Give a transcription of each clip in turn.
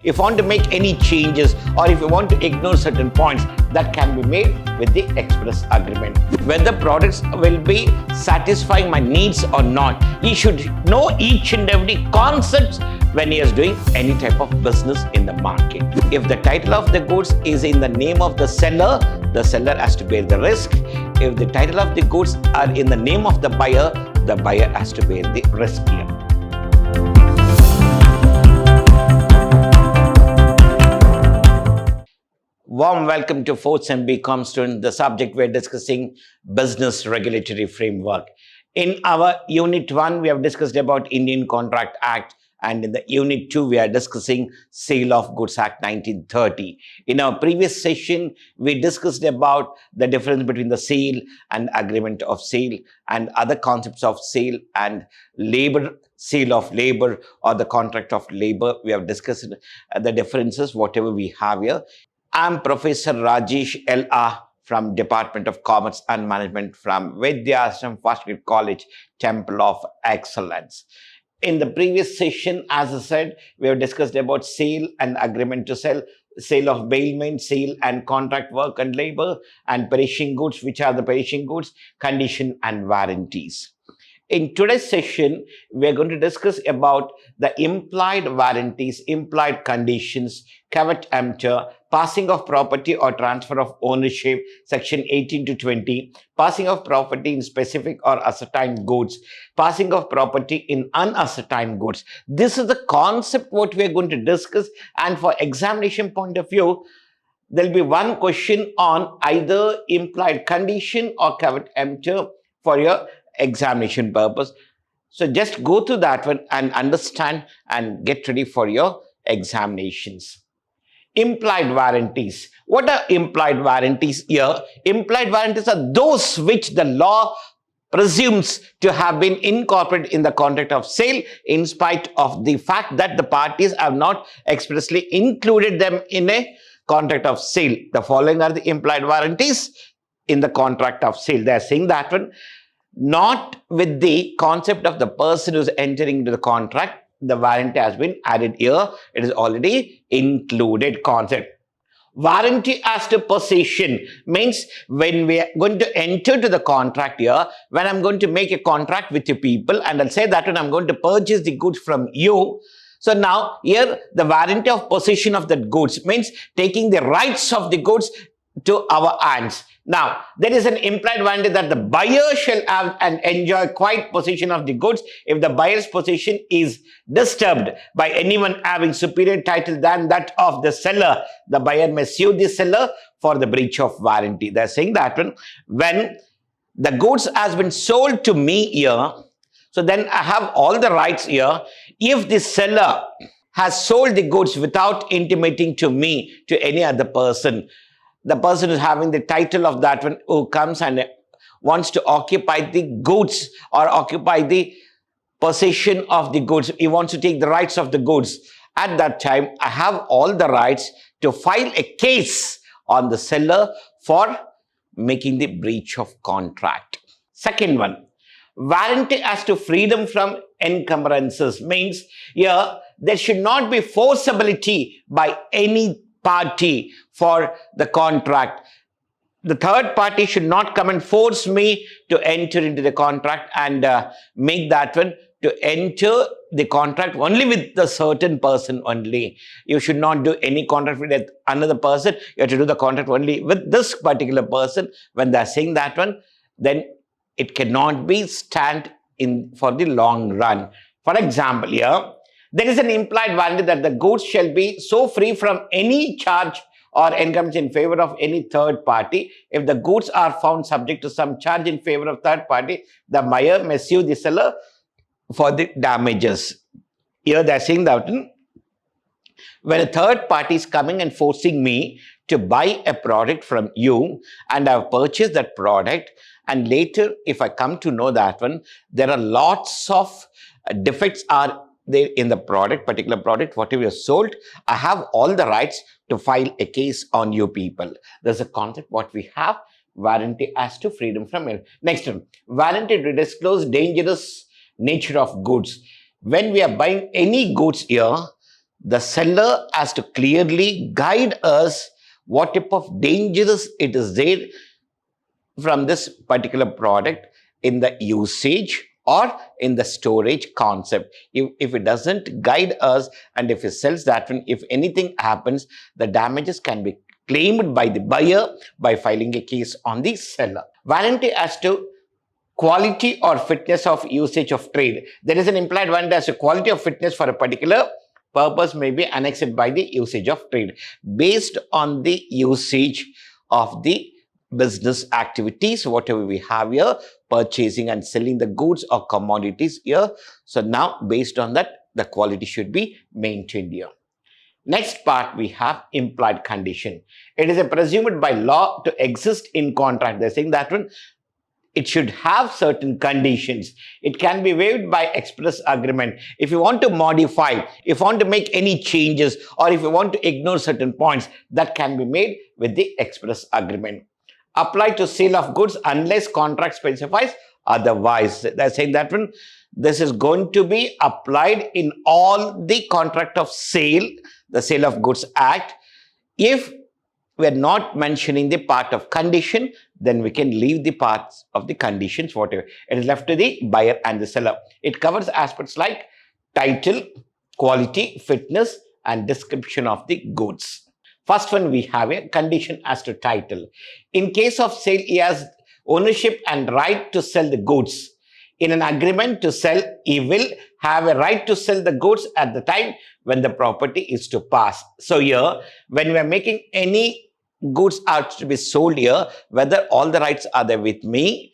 if you want to make any changes or if you want to ignore certain points, that can be made with the express agreement. Whether products will be satisfying my needs or not, he should know each and every concept when he is doing any type of business in the market. If the title of the goods is in the name of the seller has to bear the risk. If the title of the goods are in the name of the buyer has to bear the risk here. Warm welcome to 4th Sem BCom students. The subject we're discussing, business regulatory framework. In our unit 1, we have discussed about Indian Contract Act, and in the unit 2, we are discussing Sale of Goods Act 1930. In our previous session, we discussed about the difference between the sale and agreement of sale and other concepts of sale and labor, sale of labor or the contract of labor. We have discussed the differences, whatever we have here. I'm Professor Rajesh L.R. from Department of Commerce and Management from Vidhyaashram College, Temple of Excellence. In the previous session, as I said, we have discussed about sale and agreement to sell, sale of bailment, sale and contract work and labor, and perishing goods, which are the perishing goods, condition and warranties. In today's session, we are going to discuss about the implied warranties, implied conditions, caveat emptor, passing of property or transfer of ownership, section 18 to 20, passing of property in specific or ascertained goods, passing of property in unascertained goods. This is the concept what we are going to discuss, and for examination point of view, there will be one question on either implied condition or caveat emptor for your examination purpose. So just go through that one and understand and get ready for your examinations. Implied warranties. What are implied warranties here? Implied warranties are those which the law presumes to have been incorporated in the contract of sale in spite of the fact that the parties have not expressly included them in a contract of sale. The following are the implied warranties in the contract of sale. They are saying that one, not with the concept of the person who is entering into the contract, the warranty has been added here. It is already included concept. Warranty as to possession means when we are going to enter to the contract here, when I'm going to make a contract with you people and I'll say that when I'm going to purchase the goods from you. So now here the warranty of possession of the goods means taking the rights of the goods to our hands. Now, there is an implied warranty that the buyer shall have and enjoy quiet possession of the goods if the buyer's possession is disturbed by anyone having superior title than that of the seller. The buyer may sue the seller for the breach of warranty. They're saying that when the goods has been sold to me here, so then I have all the rights here. If the seller has sold the goods without intimating to me, to any other person, the person who's having the title of that one who comes and wants to occupy the goods or occupy the possession of the goods, he wants to take the rights of the goods. At that time, I have all the rights to file a case on the seller for making the breach of contract. Second one, warranty as to freedom from encumbrances means here there should not be forcibility by any party for the contract. The third party should not come and force me to enter into the contract and make that one to enter the contract only with the certain person only. You should not do any contract with another person. You have to do the contract only with this particular person. When they are saying that one, then it cannot be stand in for the long run. For example, here, there is an implied warranty that the goods shall be so free from any charge or encumbrance in favor of any third party. If the goods are found subject to some charge in favor of third party, the buyer may sue the seller for the damages. Here they are saying that when a third party is coming and forcing me to buy a product from you and I've purchased that product, and later if I come to know that one, there are lots of defects are there in the product, particular product, whatever you sold, I have all the rights to file a case on you people. There's a concept what we have, warranty as to freedom from it. Next one, warranty to disclose dangerous nature of goods. When we are buying any goods here, The seller has to clearly guide us what type of dangers it is there from this particular product in the usage or in the storage concept. If it doesn't guide us, and if it sells that one, if anything happens, the damages can be claimed by the buyer by filing a case on the seller. Warranty as to quality or fitness of usage of trade. There is an implied warranty as to quality of fitness for a particular purpose may be annexed by the usage of trade based on the usage of the business activities, whatever we have here, purchasing and selling the goods or commodities here. So now based on that, the quality should be maintained here. Next part, we have implied condition. It is presumed by law to exist in contract. They're saying that one, it should have certain conditions. It can be waived by express agreement. If you want to modify, if you want to make any changes, or if you want to ignore certain points, that can be made with the express agreement. Apply to sale of goods unless contract specifies otherwise. They're saying that one, this is going to be applied in all the contract of sale, the Sale of Goods Act. If we are not mentioning the part of condition, then we can leave the parts of the conditions, whatever. It is left to the buyer and the seller. It covers aspects like title, quality, fitness, and description of the goods. First one, we have a condition as to title. In case of sale, he has ownership and right to sell the goods. In an agreement to sell, he will have a right to sell the goods at the time when the property is to pass. So here, when we are making any goods are to be sold here, whether all the rights are there with me,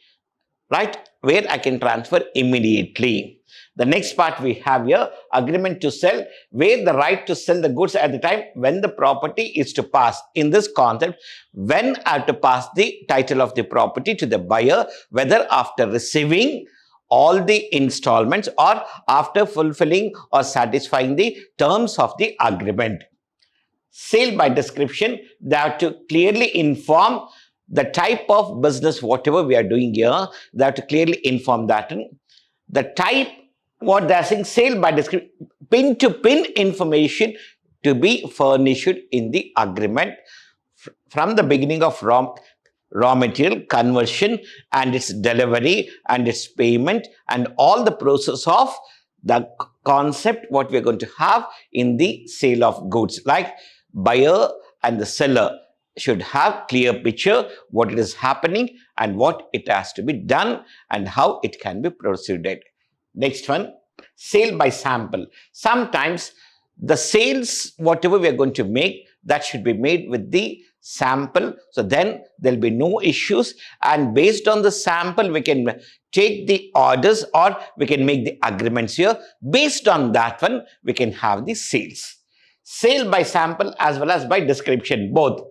right, where I can transfer immediately. The next part we have here, agreement to sell, where the right to sell the goods at the time when the property is to pass. In this concept, when I have to pass the title of the property to the buyer, whether after receiving all the installments or after fulfilling or satisfying the terms of the agreement. Sale by description, they have to clearly inform the type of business, whatever we are doing here, they have to clearly inform that. The type, what they are saying, sale by description, pin-to-pin information to be furnished in the agreement from the beginning of raw material conversion and its delivery and its payment and all the process of the concept what we are going to have in the sale of goods. Like buyer and the seller should have clear picture what it is happening and what it has to be done and how it can be proceeded. Next one, sale by sample. Sometimes the sales, whatever we are going to make, that should be made with the sample. So then there'll be no issues. And based on the sample, we can take the orders or we can make the agreements here. Based on that one, we can have the sales. Sale by sample as well as by description, both.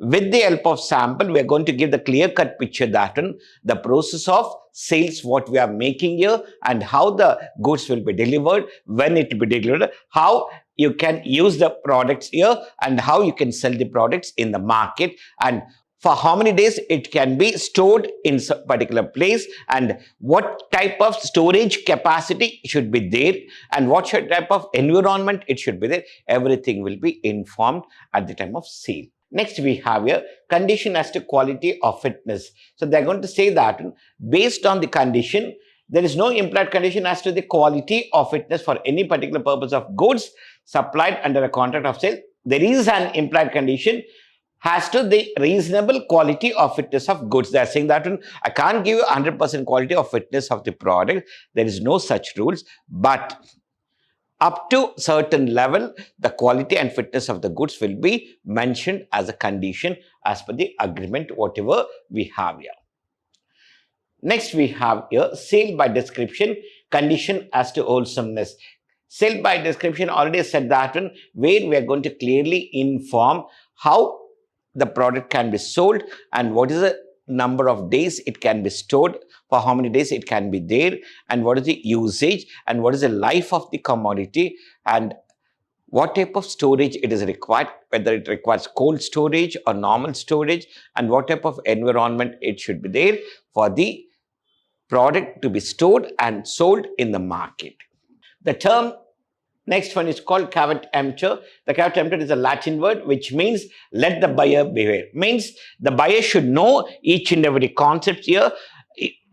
With the help of sample, we are going to give the clear-cut picture that one, the process of sales, what we are making here, and how the goods will be delivered, when it will be delivered, how you can use the products here, and how you can sell the products in the market, and for how many days it can be stored in a particular place, and what type of storage capacity should be there, and what type of environment it should be there. Everything will be informed at the time of sale. Next, we have here condition as to quality or fitness. So they're going to say that based on the condition, there is no implied condition as to the quality or fitness for any particular purpose of goods supplied under a contract of sale. There is an implied condition as to the reasonable quality or fitness of goods. They are saying that I can't give you 100% quality or fitness of the product. There is no such rules, but up to certain level, the quality and fitness of the goods will be mentioned as a condition as per the agreement, whatever we have here. Next, we have here sale by description, condition as to wholesomeness. Sale by description, already said that one, where we are going to clearly inform how the product can be sold and what is the number of days it can be stored, for how many days it can be there, and what is the usage, and what is the life of the commodity, and what type of storage it is required, whether it requires cold storage or normal storage, and what type of environment it should be there for the product to be stored and sold in the market. The term Next one is called caveat emptor. The caveat emptor is a Latin word which means let the buyer beware. Means the buyer should know each and every concept here.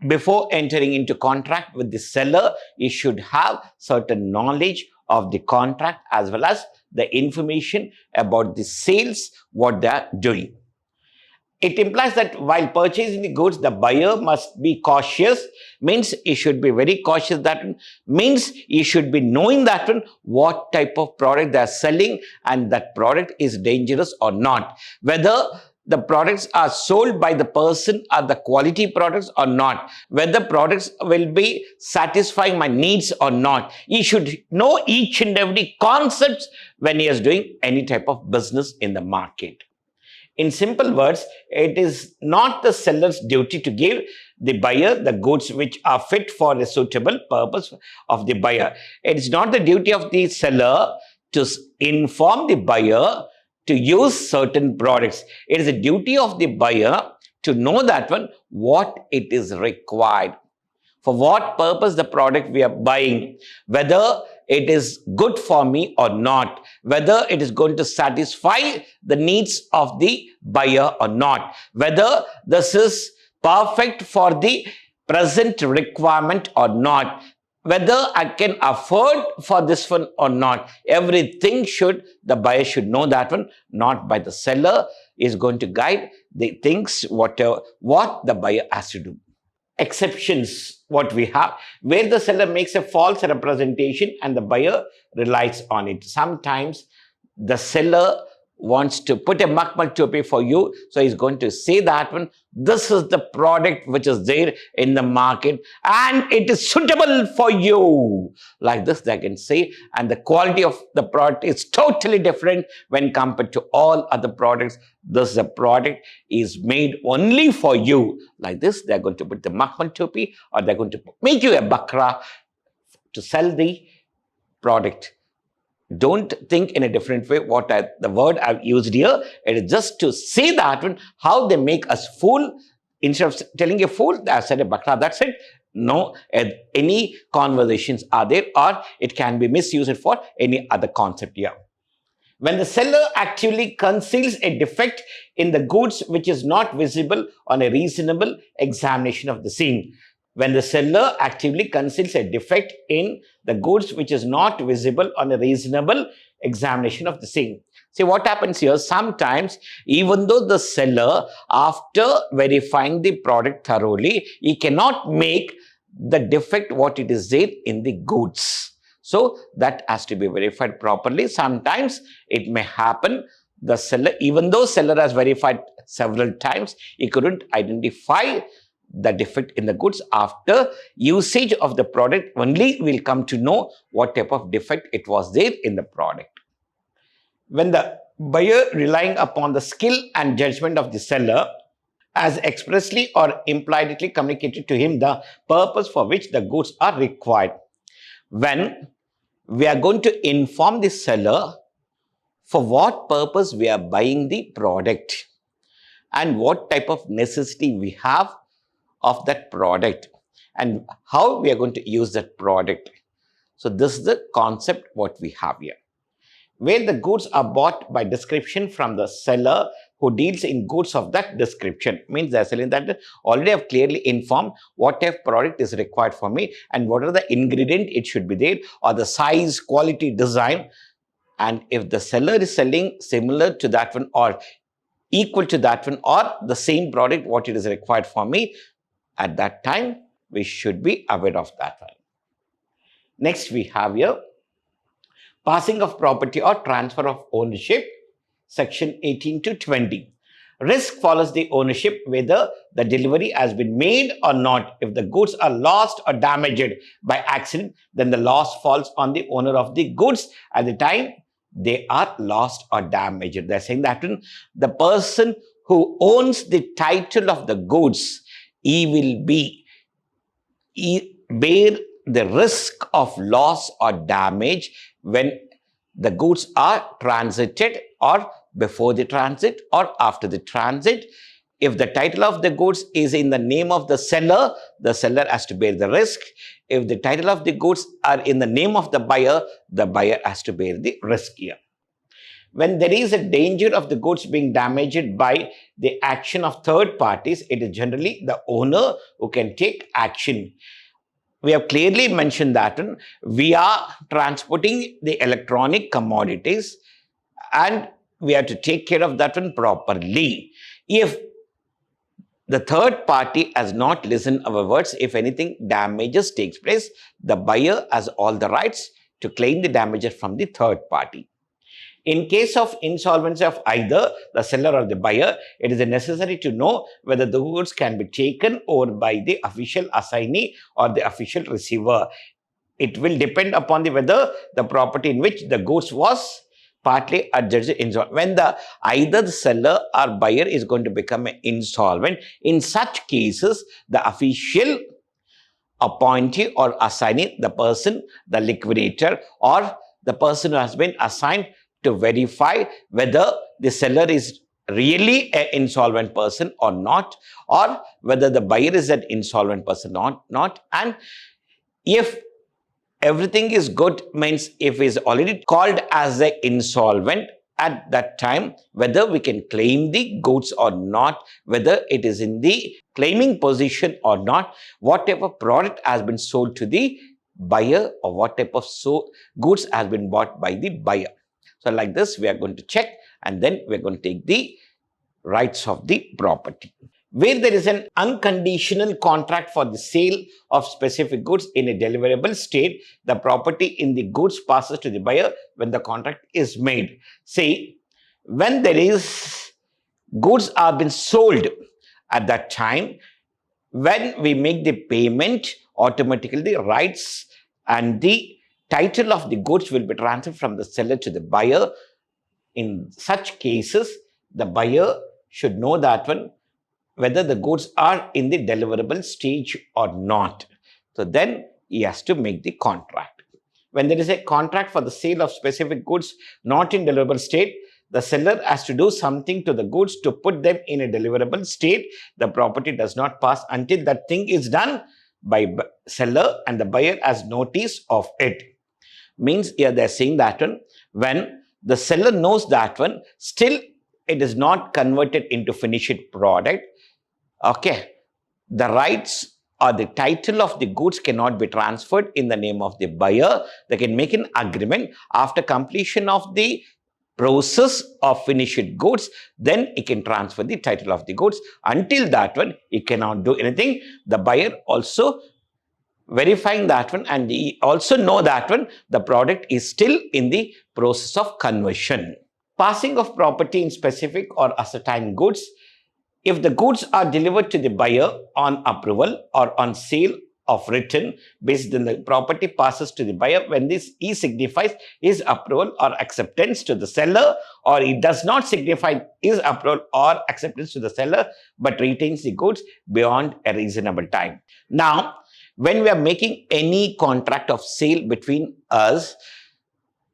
Before entering into contract with the seller, he should have certain knowledge of the contract as well as the information about the sales, what they are doing. It implies that while purchasing the goods, the buyer must be cautious, means he should be very cautious. That means he should be knowing that what type of product they are selling and that product is dangerous or not. Whether the products are sold by the person are the quality products or not. Whether products will be satisfying my needs or not. He should know each and every concept when he is doing any type of business in the market. In simple words, it is not the seller's duty to give the buyer the goods which are fit for a suitable purpose of the buyer. It is not the duty of the seller to inform the buyer to use certain products. It is the duty of the buyer to know that what it is required. For what purpose the product we are buying, whether it is good for me or not, whether it is going to satisfy the needs of the buyer or not, whether this is perfect for the present requirement or not, whether I can afford for this one or not. Everything the buyer should know that not by the seller is going to guide the things, what the buyer has to do. Exceptions, what we have, where the seller makes a false representation and the buyer relies on it. Sometimes the seller wants to put a makmal topi for you, so he's going to say that this is the product which is there in the market and it is suitable for you. Like this they can say, and the quality of the product is totally different when compared to all other products. This the product is made only for you. Like this, they're going to put the makmal topi or they're going to make you a bakra to sell the product. Don't think in a different way. The word I've used here, it is just to say that how they make us fool. Instead of telling a fool, I said a bakra, that's it. No, any conversations are there or it can be misused for any other concept here. When the seller actually conceals a defect in the goods which is not visible on a reasonable examination of the scene. When the seller actively conceals a defect in the goods which is not visible on a reasonable examination of the scene. See what happens here, sometimes even though the seller, after verifying the product thoroughly, he cannot make the defect what it is there in the goods. So that has to be verified properly. Sometimes it may happen the seller, even though seller has verified several times, he couldn't identify the defect in the goods. After usage of the product only we'll come to know what type of defect it was there in the product. When the buyer, relying upon the skill and judgment of the seller, has expressly or impliedly communicated to him the purpose for which the goods are required. When we are going to inform the seller for what purpose we are buying the product and what type of necessity we have of that product and how we are going to use that product. So this is the concept what we have here. Where the goods are bought by description from the seller who deals in goods of that description. Means they are selling that already have clearly informed what type of product is required for me and what are the ingredient it should be there or the size, quality, design. And if the seller is selling similar to that one or equal to that one or the same product what it is required for me, at that time, we should be aware of that one. Next, we have here passing of property or transfer of ownership, section 18 to 20. Risk follows the ownership whether the delivery has been made or not. If the goods are lost or damaged by accident, then the loss falls on the owner of the goods at the time they are lost or damaged. They're saying that the person who owns the title of the goods, he will bear the risk of loss or damage when the goods are transited or before the transit or after the transit. If the title of the goods is in the name of the seller has to bear the risk. If the title of the goods are in the name of the buyer has to bear the risk here. When there is a danger of the goods being damaged by the action of third parties, it is generally the owner who can take action. We have clearly mentioned that we are transporting the electronic commodities and we have to take care of that one properly. If the third party has not listened our words, if anything damages takes place, the buyer has all the rights to claim the damages from the third party. In case of insolvency of either the seller or the buyer, it is necessary to know whether the goods can be taken over by the official assignee or the official receiver. It will depend upon whether the property in which the goods was partly adjudged insolvent. When either the seller or buyer is going to become insolvent, in such cases, the official appointee or assignee, the person, the liquidator, or the person who has been assigned to verify whether the seller is really an insolvent person or not, or whether the buyer is an insolvent person or not. And if everything is good, means if he is already called as an insolvent, at that time, whether we can claim the goods or not, whether it is in the claiming position or not, what type of product has been sold to the buyer or what type of goods has been bought by the buyer. So like this, we are going to check and then we are going to take the rights of the property. Where there is an unconditional contract for the sale of specific goods in a deliverable state, the property in the goods passes to the buyer when the contract is made. Say, when there is goods are been sold at that time, when we make the payment, automatically the rights and the title of the goods will be transferred from the seller to the buyer. In such cases, the buyer should know that whether the goods are in the deliverable stage or not. So then he has to make the contract. When there is a contract for the sale of specific goods not in deliverable state, the seller has to do something to the goods to put them in a deliverable state. The property does not pass until that thing is done by seller and the buyer has notice of it. Means here they are saying that when the seller knows that still it is not converted into finished product, okay, the rights or the title of the goods cannot be transferred in the name of the buyer. They can make an agreement after completion of the process of finished goods, then he can transfer the title of the goods. Until that he cannot do anything. The buyer also verifying that and he also know that the product is still in the process of conversion. Passing of property in specific or ascertained goods. If the goods are delivered to the buyer on approval or on sale of written, based on the property passes to the buyer when this he signifies his approval or acceptance to the seller, or he does not signify his approval or acceptance to the seller but retains the goods beyond a reasonable time. Now, when we are making any contract of sale between us,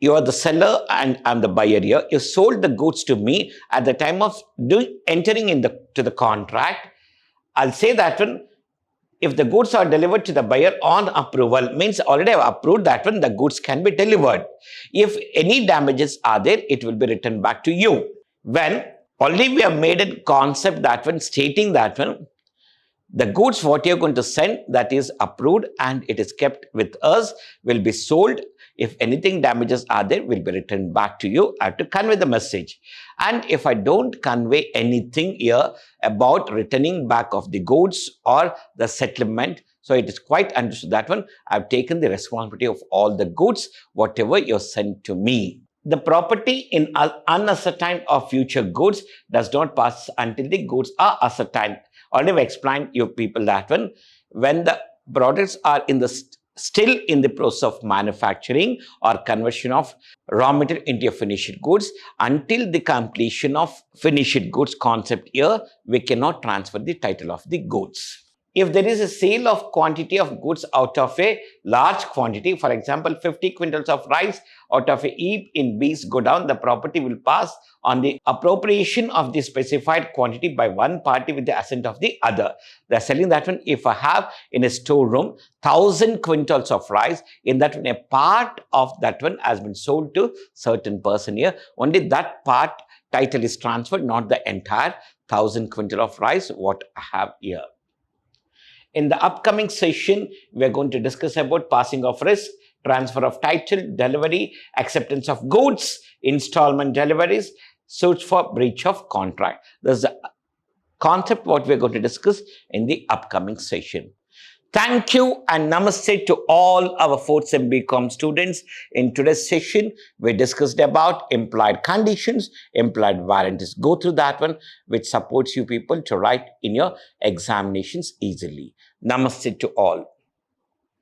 you are the seller and I'm the buyer here. You sold the goods to me at the time of entering into the contract. I'll say that if the goods are delivered to the buyer on approval, means already I have approved that the goods can be delivered. If any damages are there, it will be returned back to you. When already we have made a concept that stating that the goods what you're going to send that is approved and it is kept with us will be sold. If anything damages are there, will be returned back to you. I have to convey the message. And if I don't convey anything here about returning back of the goods or the settlement, so it is quite understood that I've taken the responsibility of all the goods, whatever you sent to me. The property in unascertained or future goods does not pass until the goods are ascertained. Already I've explained you people that when the products are still in the process of manufacturing or conversion of raw material into finished goods, until the completion of finished goods concept here, we cannot transfer the title of the goods. if there is a sale of quantity of goods out of a large quantity, for example, 50 quintals of rice out of a heap in B's godown, the property will pass on the appropriation of the specified quantity by one party with the assent of the other. They're selling that one. If I have in a storeroom 1,000 quintals of rice, in that one, a part of that one has been sold to certain person here. Only that part title is transferred, not the entire 1,000 quintal of rice what I have here. In the upcoming session, we are going to discuss about passing of risk, transfer of title, delivery, acceptance of goods, installment deliveries, suits for breach of contract. This is the concept what we are going to discuss in the upcoming session. Thank you and namaste to all our 4th Sem BCom students. In today's session, we discussed about implied conditions, implied warranties. Go through that one, which supports you people to write in your examinations easily. Namaste to all.